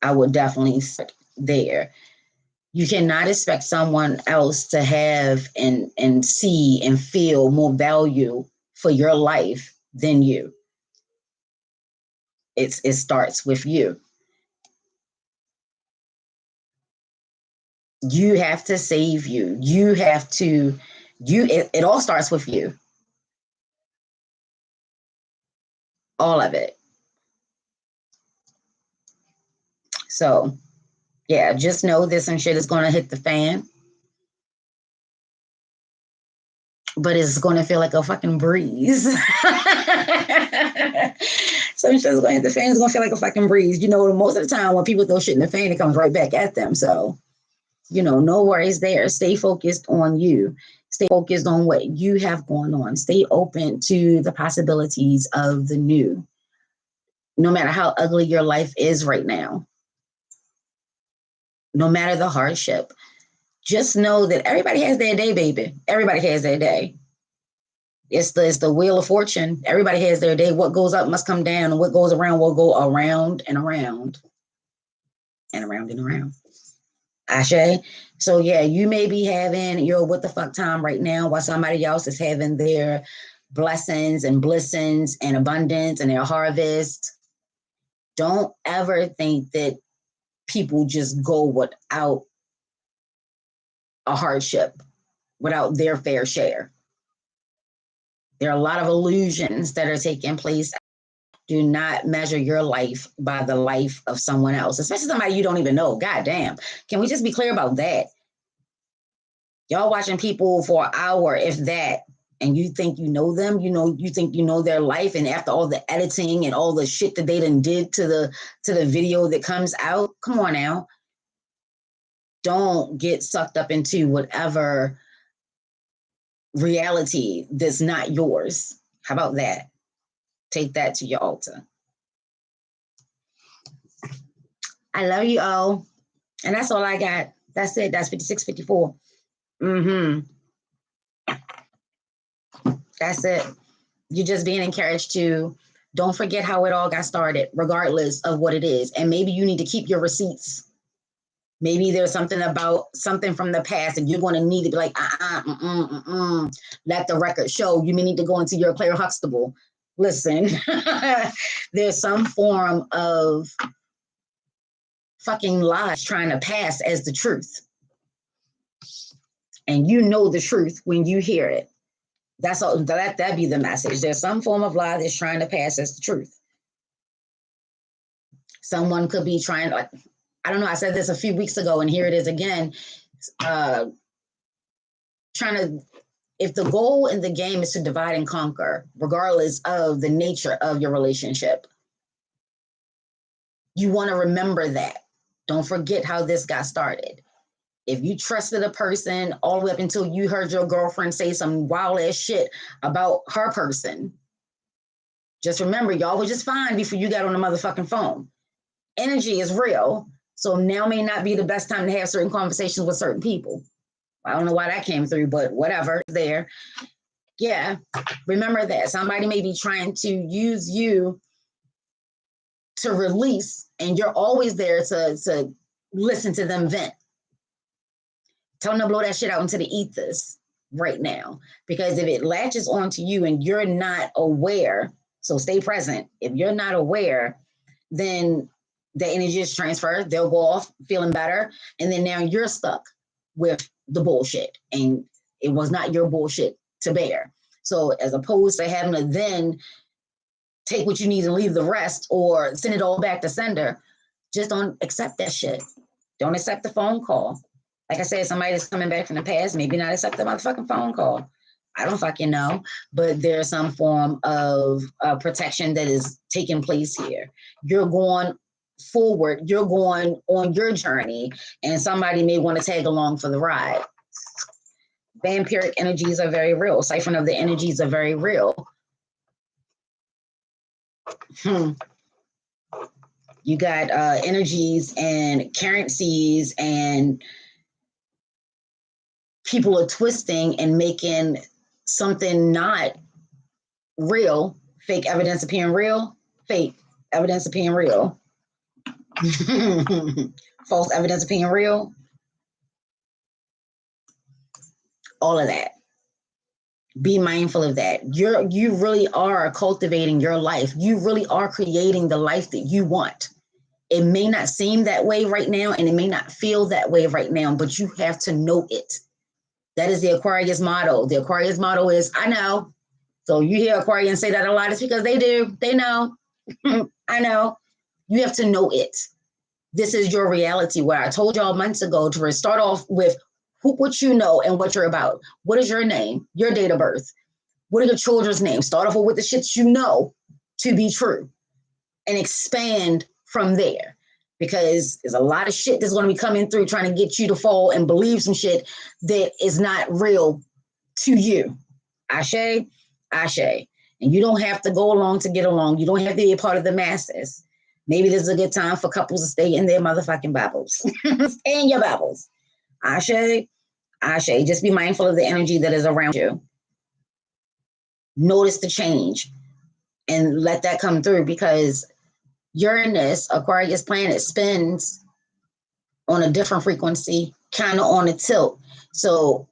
I would definitely start there. You cannot expect someone else to have and see and feel more value for your life than you. It starts with you. You have to save you. You have to, it all starts with you. All of it. So yeah, just know that some shit is going to hit the fan, but it's going to feel like a fucking breeze. Some shit is going to hit the fan. It's going to feel like a fucking breeze. Most of the time when people throw shit in the fan, it comes right back at them. So, no worries there. Stay focused on you. Stay focused on what you have going on. Stay open to the possibilities of the new. No matter how ugly your life is right now, no matter the hardship, just know that everybody has their day, baby. Everybody has their day. It's the wheel of fortune. Everybody has their day. What goes up must come down, and what goes around will go around and around and around and around. Ashe. So yeah, you may be having your what the fuck time right now while somebody else is having their blessings and blessings and abundance and their harvest. Don't ever think that people just go without a hardship, without their fair share. There are a lot of illusions that are taking place. Do not measure your life by the life of someone else, especially somebody you don't even know. God damn. Can we just be clear about that? Y'all watching people for an hour, if that, and you think you know them, you think you know their life, and after all the editing and all the shit that they done did to the video that comes out, come on now. Don't get sucked up into whatever reality that's not yours. How about that? Take that to your altar. I love you all. And that's all I got. That's it. That's 5654. That's it. You're just being encouraged to don't forget how it all got started, regardless of what it is. And maybe you need to keep your receipts. Maybe there's something about something from the past and you're going to need to be like, let the record show. You may need to go into your Claire Huxtable. Listen, there's some form of fucking lies trying to pass as the truth. And you know the truth when you hear it. That's all. That be the message. There's some form of lie that's trying to pass as the truth. Someone could be trying, like, I don't know. I said this a few weeks ago, and here it is again. Trying to, if the goal in the game is to divide and conquer, regardless of the nature of your relationship, you want to remember that. Don't forget how this got started. If you trusted a person all the way up until you heard your girlfriend say some wild ass shit about her person, just remember, y'all was just fine before you got on the motherfucking phone. Energy is real. So now may not be the best time to have certain conversations with certain people. I don't know why that came through, but whatever, there. Yeah, remember that. Somebody may be trying to use you to release, and you're always there to listen to them vent. Tell them to blow that shit out into the ethers right now. Because if it latches onto you and you're not aware, so stay present. If you're not aware, then the energy is transferred. They'll go off feeling better. And then now you're stuck with the bullshit. And it was not your bullshit to bear. So as opposed to having to then take what you need and leave the rest or send it all back to sender, just don't accept that shit. Don't accept the phone call. Like I said, somebody that's coming back from the past, maybe not accept the motherfucking phone call. I don't fucking know, but there's some form of protection that is taking place here. You're going forward, you're going on your journey, and somebody may want to tag along for the ride. Vampiric energies are very real. Siphon of the energies are very real. You got energies and currencies, and people are twisting and making something not real, fake evidence appearing real, fake evidence appearing real, false evidence appearing real, all of that. Be mindful of that. You really are cultivating your life. You really are creating the life that you want. It may not seem that way right now, and it may not feel that way right now, but you have to know it. That is the Aquarius motto. The Aquarius motto is, I know. So you hear Aquarians say that a lot. It's because they do. They know. I know. You have to know it. This is your reality. Where I told y'all months ago to start off with what you know and what you're about. What is your name? Your date of birth? What are your children's names? Start off with the shit you know to be true and expand from there. Because there's a lot of shit that's going to be coming through trying to get you to fall and believe some shit that is not real to you. Ashe, ashe. And you don't have to go along to get along. You don't have to be a part of the masses. Maybe this is a good time for couples to stay in their motherfucking Bibles. Stay in your Bibles. Ashe, ashe. Just be mindful of the energy that is around you. Notice the change and let that come through, because Uranus, Aquarius planet, spins on a different frequency, kind of on a tilt. So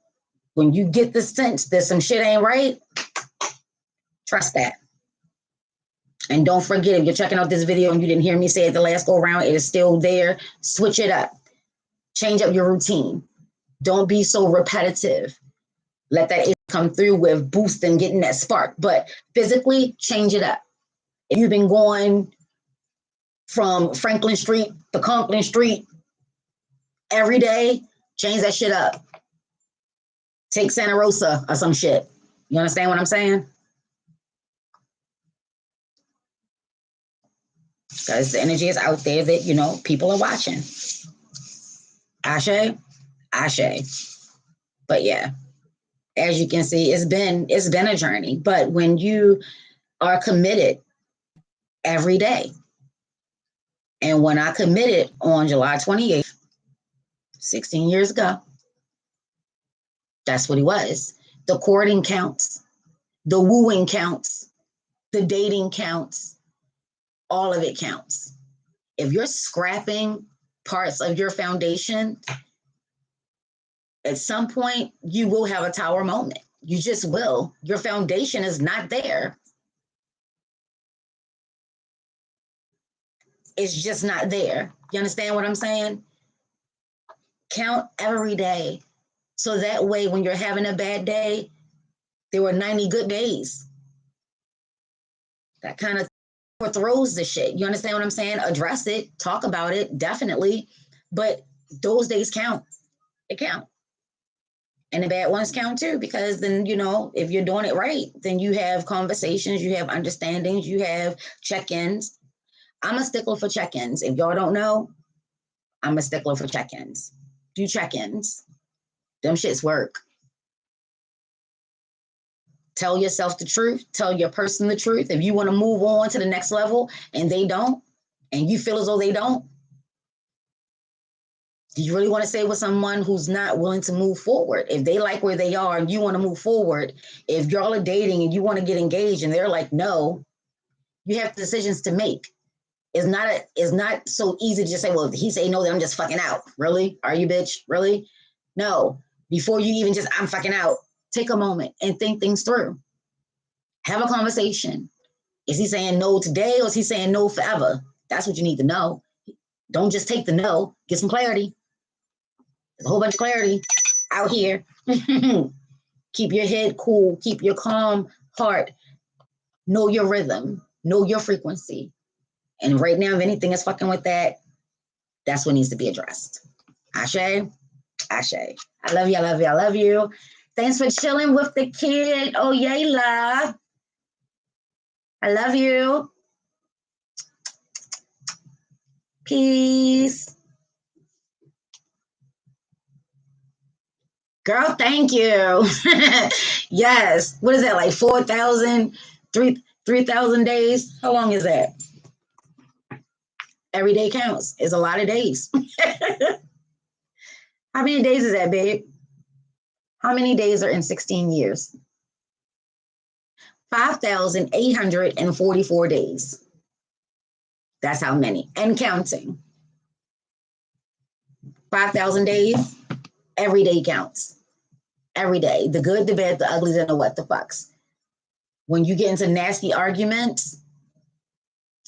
when you get the sense that some shit ain't right, trust that. And don't forget, if you're checking out this video and you didn't hear me say it the last go around, it is still there. Switch it up. Change up your routine. Don't be so repetitive. Let that come through with boosting, getting that spark. But physically, change it up. If you've been going from Franklin Street to Conklin Street every day, change that shit up. Take Santa Rosa or some shit. You understand what I'm saying? Because the energy is out there that, you know, people are watching. Ashe, ashe. But yeah, as you can see, it's been a journey. But when you are committed every day, and when I committed on July 28th, 16 years ago, that's what it was. The courting counts, the wooing counts, the dating counts, all of it counts. If you're scrapping parts of your foundation, at some point you will have a tower moment. You just will. Your foundation is not there. It's just not there. You understand what I'm saying? Count every day. So that way, when you're having a bad day, there were 90 good days. That kind of throws the shit. You understand what I'm saying? Address it, talk about it, definitely. But those days count. It count. And the bad ones count too, because then, you know, if you're doing it right, then you have conversations, you have understandings, you have check-ins. I'm a stickler for check-ins. If y'all don't know, I'm a stickler for check-ins. Do check-ins. Them shits work. Tell yourself the truth. Tell your person the truth. If you want to move on to the next level and they don't, and you feel as though they don't, do you really want to stay with someone who's not willing to move forward? If they like where they are and you want to move forward, if y'all are dating and you want to get engaged and they're like, no, you have decisions to make. It's not so easy to just say, well, if he say no, then I'm just fucking out. Really? Are you, bitch? Really? No. Before you even just, I'm fucking out, take a moment and think things through. Have a conversation. Is he saying no today or is he saying no forever? That's what you need to know. Don't just take the no. Get some clarity. There's a whole bunch of clarity out here. Keep your head cool. Keep your calm heart. Know your rhythm. Know your frequency. And right now, if anything is fucking with that, that's what needs to be addressed. Ashe. Ashe. I love you. I love you. I love you. Thanks for chilling with the kid. Oh, Yayla. I love you. Peace. Girl, thank you. Yes. What is that, like 4,000, 3,000 days? How long is that? Every day counts. It's a lot of days. How many days is that, babe? How many days are in 16 years? 5,844 days. That's how many. And counting. 5,000 days. Every day counts. Every day. The good, the bad, the uglies, and the what the fucks. When you get into nasty arguments,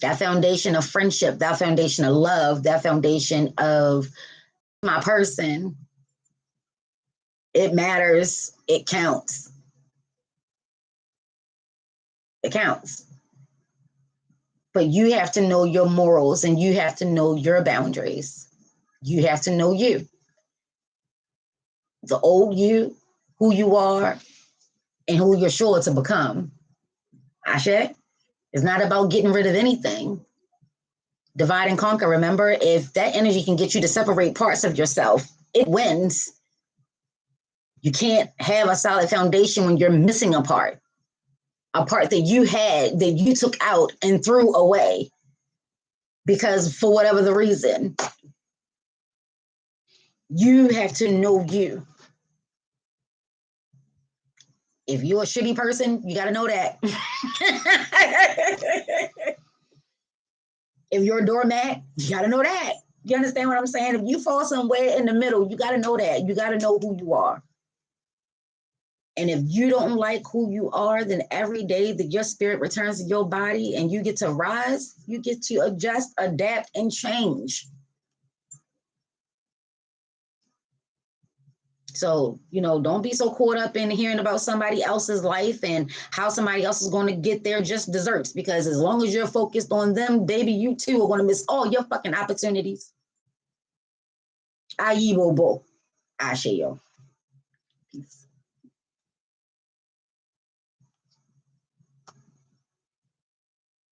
that foundation of friendship, that foundation of love, that foundation of my person, it matters. It counts. It counts. But you have to know your morals and you have to know your boundaries. You have to know you. The old you, who you are, and who you're sure to become. Ashe? It's not about getting rid of anything. Divide and conquer. Remember, if that energy can get you to separate parts of yourself, it wins. You can't have a solid foundation when you're missing a part that you had, that you took out and threw away because for whatever the reason. You have to know you. If you're a shitty person, you got to know that. If you're a doormat, you got to know that. You understand what I'm saying? If you fall somewhere in the middle, you got to know that. You got to know who you are. And if you don't like who you are, then every day that your spirit returns to your body and you get to rise, you get to adjust, adapt, and change. So, don't be so caught up in hearing about somebody else's life and how somebody else is going to get their just desserts, because as long as you're focused on them, baby, you too are going to miss all your fucking opportunities. Ayi bobo. Ashe yo. Peace.